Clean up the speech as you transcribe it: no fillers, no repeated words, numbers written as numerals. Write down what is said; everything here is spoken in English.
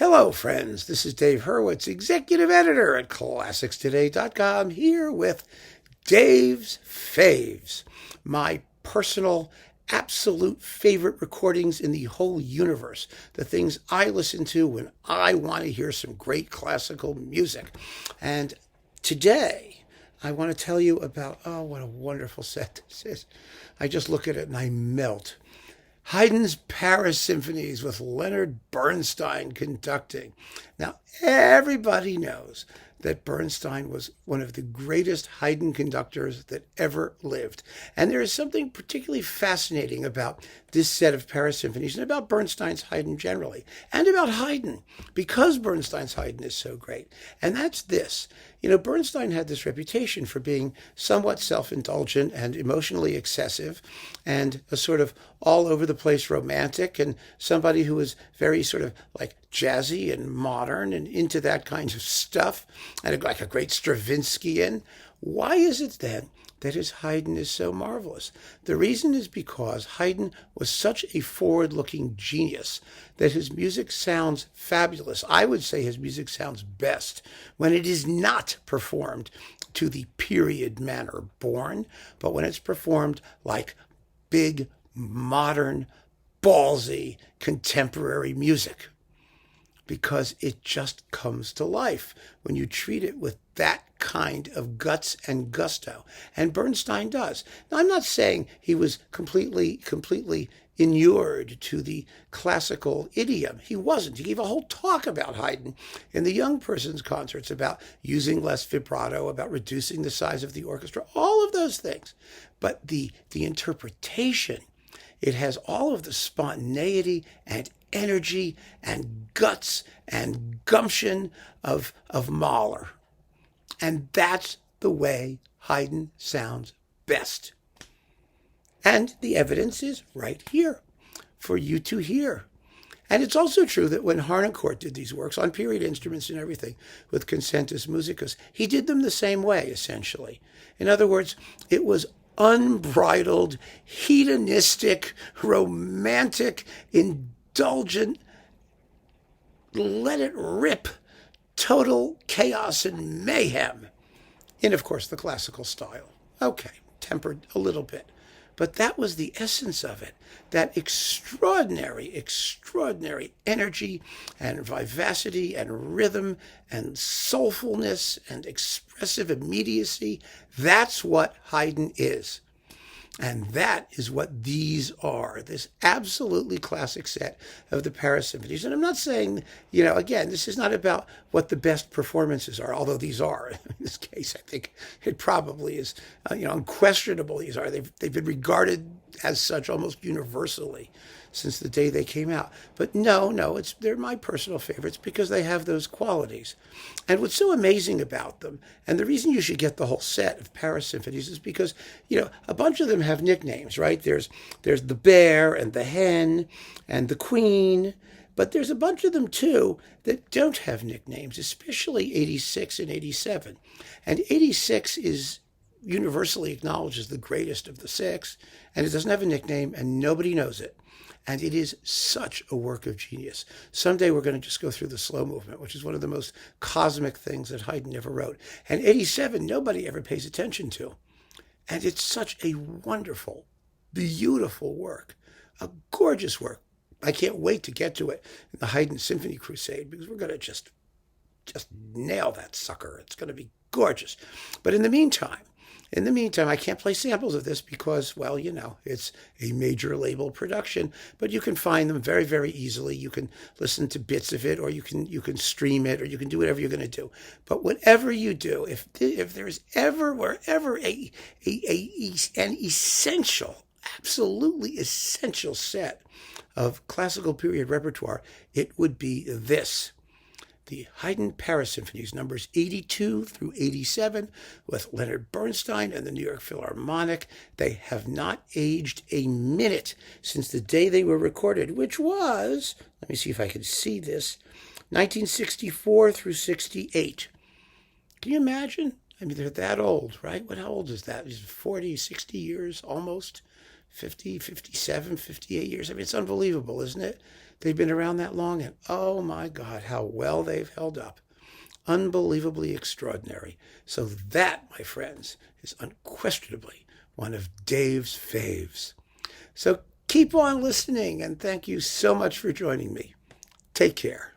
Hello, friends. This is Dave Hurwitz, executive editor at ClassicsToday.com, here with Dave's Faves, my personal, absolute favorite recordings in the whole universe, the things I listen to when I want to hear some great classical music. And today, I want to tell you about, what a wonderful set this is. I just look at it and I melt. Haydn's Paris Symphonies with Leonard Bernstein conducting. Now, everybody knows that Bernstein was one of the greatest Haydn conductors that ever lived. And there is something particularly fascinating about this set of Paris Symphonies and about Bernstein's Haydn generally, and about Haydn, because Bernstein's Haydn is so great. And that's this. You know, Bernstein had this reputation for being somewhat self-indulgent and emotionally excessive and a sort of all-over-the-place romantic, and somebody who was very sort of like jazzy and modern and into that kind of stuff, and like a great Stravinsky. Why is it then that his Haydn is so marvelous? The reason is because Haydn was such a forward-looking genius that his music sounds fabulous. I would say his music sounds best when it is not performed to the period manner born, but when it's performed like big, modern, ballsy, contemporary music. Because it just comes to life when you treat it with that kind of guts and gusto. And Bernstein does. Now, I'm not saying he was completely inured to the classical idiom. He wasn't. He gave a whole talk about Haydn in the young person's concerts about using less vibrato, about reducing the size of the orchestra, all of those things. But the interpretation, it has all of the spontaneity and energy and guts and gumption of Mahler. And that's the way Haydn sounds best. And the evidence is right here for you to hear. And it's also true that when Harnoncourt did these works on period instruments and everything with Concentus Musicus, he did them the same way, essentially. In other words, it was unbridled, hedonistic, romantic, indulgent, let it rip, total chaos and mayhem in, of course, the classical style. Okay, tempered a little bit. But that was the essence of it, that extraordinary energy and vivacity and rhythm and soulfulness and expressive immediacy. That's what Haydn is. And that is what these are, this absolutely classic set of the Paris Symphonies. And I'm not saying, again, this is not about what the best performances are, although these are. In this case, I think it probably is, unquestionable these are. They've been regarded as such almost universally since the day they came out. But no, they're my personal favorites because they have those qualities. And what's so amazing about them, and the reason you should get the whole set of Paris Symphonies is because, a bunch of them have nicknames, right? There's the bear and the hen and the queen, but there's a bunch of them too that don't have nicknames, especially 86 and 87. And 86 is universally acknowledged as the greatest of the six, and it doesn't have a nickname and nobody knows it. And it is such a work of genius. Someday we're going to just go through the slow movement, which is one of the most cosmic things that Haydn ever wrote. And 87, nobody ever pays attention to. And it's such a wonderful, beautiful work, a gorgeous work. I can't wait to get to it in the Haydn Symphony Crusade because we're going to just nail that sucker. It's going to be gorgeous. But in the meantime, I can't play samples of this because, it's a major label production, but you can find them very, very easily. You can listen to bits of it, or you can stream it, or you can do whatever you're going to do. But whatever you do, if there's wherever an essential, absolutely essential set of classical period repertoire, it would be this. The Haydn Paris Symphonies, numbers 82 through 87, with Leonard Bernstein and the New York Philharmonic. They have not aged a minute since the day they were recorded, which was, let me see if I can see this, 1964 through 68. Can you imagine? I mean, they're that old, right? How old is that? Is it 40, 60 years almost? 50, 57, 58 years. I mean, it's unbelievable, isn't it? They've been around that long, and oh my God, how well they've held up. Unbelievably extraordinary. So that, my friends, is unquestionably one of Dave's faves. So keep on listening, and thank you so much for joining me. Take care.